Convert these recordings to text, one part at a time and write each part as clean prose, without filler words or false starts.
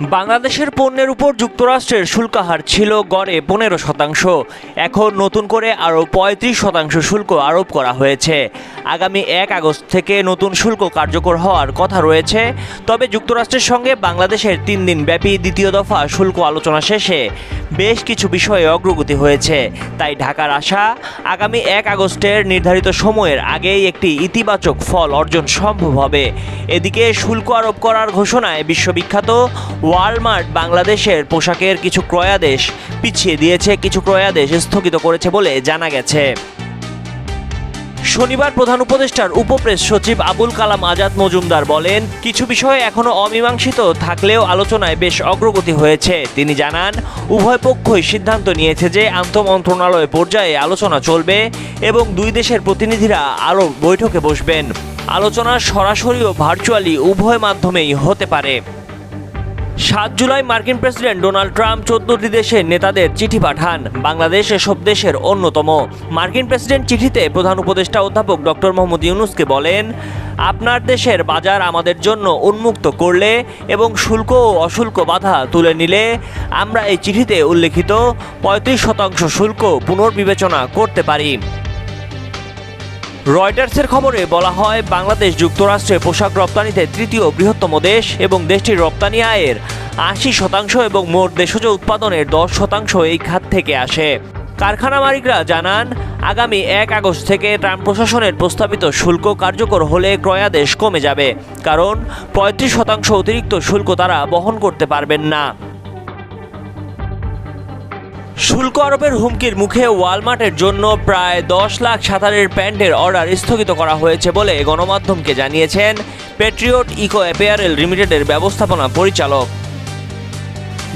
বাংলাদেশের পণ্যের উপর যুক্তরাষ্ট্রের শুল্ক হার ছিল গড়ে 15%। এখন নতুন করে আরও 35% শুল্ক আরোপ করা হয়েছে। আগামী 1 আগস্ট থেকে নতুন শুল্ক কার্যকর হওয়ার কথা রয়েছে। তবে যুক্তরাষ্ট্রের সঙ্গে বাংলাদেশের 3 দিন ব্যাপী দ্বিতীয় দফা শুল্ক আলোচনা শেষে বেশ কিছু বিষয়ে অগ্রগতি হয়েছে। তাই ঢাকার আশা, আগামী 1 আগস্টের নির্ধারিত সময়ের আগেই একটি ইতিবাচক ফল অর্জন সম্ভব হবে। এদিকে শুল্ক আরোপ করার ঘোষণায় বিশ্ববিখ্যাত ওয়ালমার্ট বাংলাদেশের পোশাকের কিছু ক্রয়াদেশ পিছিয়ে দিয়েছে, কিছু ক্রয়াদেশ স্থগিত করেছে বলে জানা গেছে। শনিবার প্রধান উপদেষ্টার উপপ্রেস সচিব আবুল কালাম আজাদ মজুমদার বলেন, কিছু বিষয় এখনো অমীমাংসিত থাকলেও আলোচনায় বেশ অগ্রগতি হয়েছে। তিনি জানান, উভয় পক্ষই সিদ্ধান্ত নিয়েছে যে আন্তঃমন্ত্রণালয় পর্যায়ে আলোচনা চলবে এবং দুই দেশের প্রতিনিধিরা আরও বৈঠকে বসবেন। আলোচনা সরাসরি ও ভার্চুয়ালি উভয় মাধ্যমেই হতে পারে। 7 জুলাই মার্কিন প্রেসিডেন্ট ডোনাল্ড ট্রাম্প 14টি দেশের নেতাদের চিঠি পাঠান। বাংলাদেশ এসব দেশের অন্যতম। মার্কিন প্রেসিডেন্ট চিঠিতে প্রধান উপদেষ্টা অধ্যাপক ডক্টর মোহাম্মদ ইউনূসকে বলেন, আপনার দেশের বাজার আমাদের জন্য উন্মুক্ত করলে এবং শুল্ক ও অশুল্ক বাধা তুলে নিলে আমরা এই চিঠিতে উল্লেখিত 35% শুল্ক পুনর্বিবেচনা করতে পারি। রয়টার্সের খবরে বলা হয়, বাংলাদেশ যুক্তরাষ্ট্রে পোশাক রপ্তানিতে তৃতীয় বৃহত্তম দেশ এবং দেশটির রপ্তানি আয়ের 80% এবং মোট দেশজ উৎপাদনের 10% এই খাত থেকে আসে। কারখানা মালিকরা জানান, আগামী 1 আগস্ট থেকে ট্রাম্প প্রশাসনের প্রস্তাবিত শুল্ক কার্যকর হলে ক্রয়াদেশ কমে যাবে, কারণ 35% অতিরিক্ত শুল্ক তারা বহন করতে পারবেন না। শুল্ক আরোপের হুমকির মুখে ওয়ালমার্টের জন্য প্রায় 10 লাখ সাঁতারের প্যান্টের অর্ডার স্থগিত করা হয়েছে বলে গণমাধ্যমকে জানিয়েছেন প্যাট্রিয়ট ইকো অ্যাপেয়ারেল লিমিটেডের ব্যবস্থাপনা পরিচালক।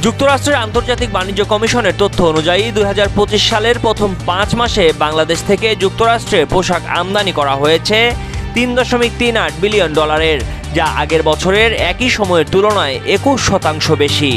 যুক্তরাষ্ট্রের আন্তর্জাতিক বাণিজ্য কমিশনের তথ্য অনুযায়ী 2025 সালের প্রথম 5 মাসে বাংলাদেশ থেকে যুক্তরাষ্ট্রে পোশাক আমদানি করা হয়েছে $3.38 বিলিয়ন, যা আগের বছরের একই সময়ের তুলনায় 21% বেশি।